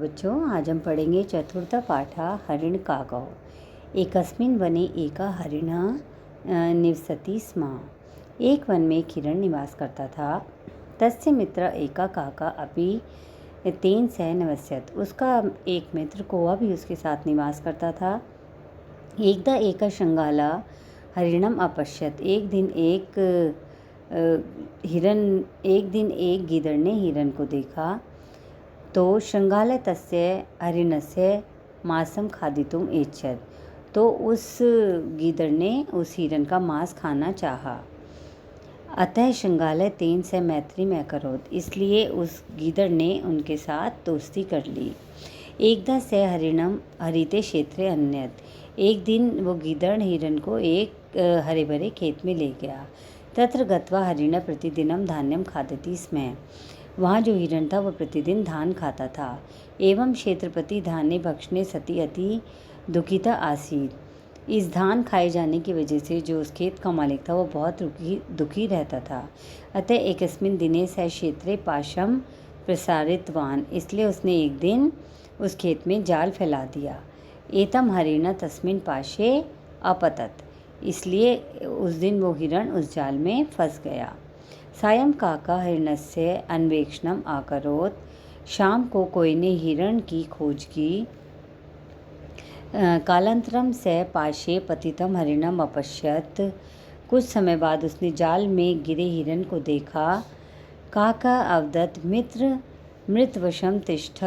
बच्चों, आज हम पढ़ेंगे चतुर्थ पाठा हरिण कागौ। एकस्मिन् वने एका हरिणः निवसति स्म। एक वन में एक हिरण निवास करता था। तस्य मित्र एका काका अपि तेन सह निवस्यत। उसका एक मित्र कौवा भी उसके साथ निवास करता था। एकदा एका शृंगाला हरिणम अपश्यत। एक दिन एक गीदड़ ने हिरण को देखा। तो शृंगाल तस्य हरिणस्य मांसम खादितुम ऐच्छत्। तो उस गीदड़ ने उस हिरण का मांस खाना चाहा। अतः शृंगाल तेन से मैत्री में करोत। इसलिए उस गीदड़ ने उनके साथ दोस्ती कर ली। एकदा से हरिणम हरिते क्षेत्रे अन्यत। एक दिन वो गीदड़ हिरण को एक हरे भरे खेत में ले गया। तत्र गत्वा हरिण प्रतिदिनम धान्यम खादति स्म। वहाँ जो हिरण था वो प्रतिदिन धान खाता था। एवं क्षेत्रपति धान्य भक्षणे सति अति दुखिता आसीत्। इस धान खाए जाने की वजह से जो उस खेत का मालिक था वो बहुत दुखी रहता था। अतः एकस्मिन् दिने सह क्षेत्रे पाशम प्रसारितवान। इसलिए उसने एक दिन उस खेत में जाल फैला दिया। एतम हरिण तस्मिन् पाशे अपतत। इसलिए उस दिन वो हिरण उस जाल में फंस गया। सायं काका हिरणस्य अन्वेषणम आकरोत। शाम को कोई ने हिरण की खोज की। कालांतरम से पाशे पतितम हरिणम अपश्यत। कुछ समय बाद उसने जाल में गिरे हिरण को देखा। काका अवदत मित्र मृतवशम तिष्ठ।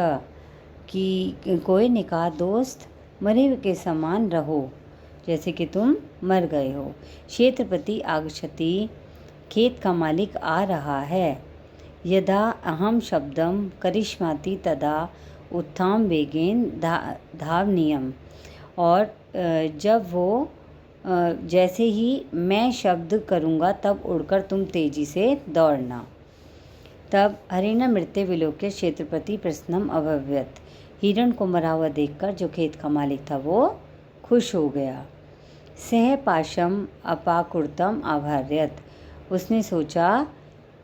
कि कोई ने कहा, दोस्त मरे हुए के समान रहो, जैसे कि तुम मर गए हो। क्षेत्रपति आगच्छति। खेत का मालिक आ रहा है। यदा अहम शब्दम करिष्माति तदा उत्थाम वेगेन धावनीयम। और जब वो जैसे ही मैं शब्द करूँगा तब उड़कर तुम तेजी से दौड़ना। तब हरिण मृत्य विलोक्य क्षेत्रपति प्रसन्नम अभवत। हिरण को मरा हुआ देखकर जो खेत का मालिक था वो खुश हो गया। सह पाशम अपाकुर्तम आभार्यत। उसने सोचा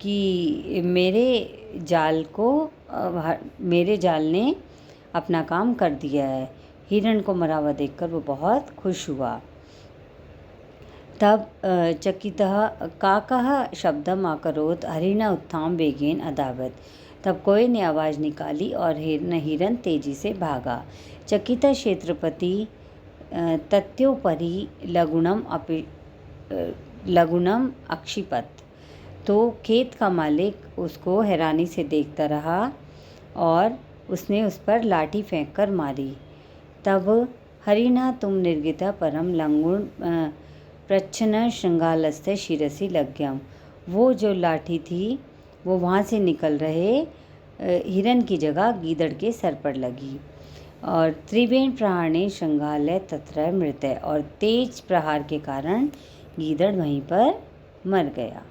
कि मेरे जाल ने अपना काम कर दिया है। हिरण को मरा हुआ देखकर वो बहुत खुश हुआ। तब चकितः काकः शब्दम आकरोत हरिण उत्थाम वेगेन अधावत। तब कोई ने आवाज़ निकाली और हिरण तेजी से भागा। चकित क्षेत्रपति तत्योपरि लघुनम अक्षिपत। तो खेत का मालिक उसको हैरानी से देखता रहा और उसने उस पर लाठी फेंककर मारी। तब हरिणा तुम निर्गिता परम लंगुण प्रच्छन्न श्रृंगालस्य शिरसि लग्यम। वो जो लाठी थी वो वहाँ से निकल रहे हिरण की जगह गीदड़ के सर पर लगी। और त्रिवेण प्रहारणे श्रृंगाल तत्र मृत। और तेज प्रहार के कारण गीदड़ वहीं पर मर गया।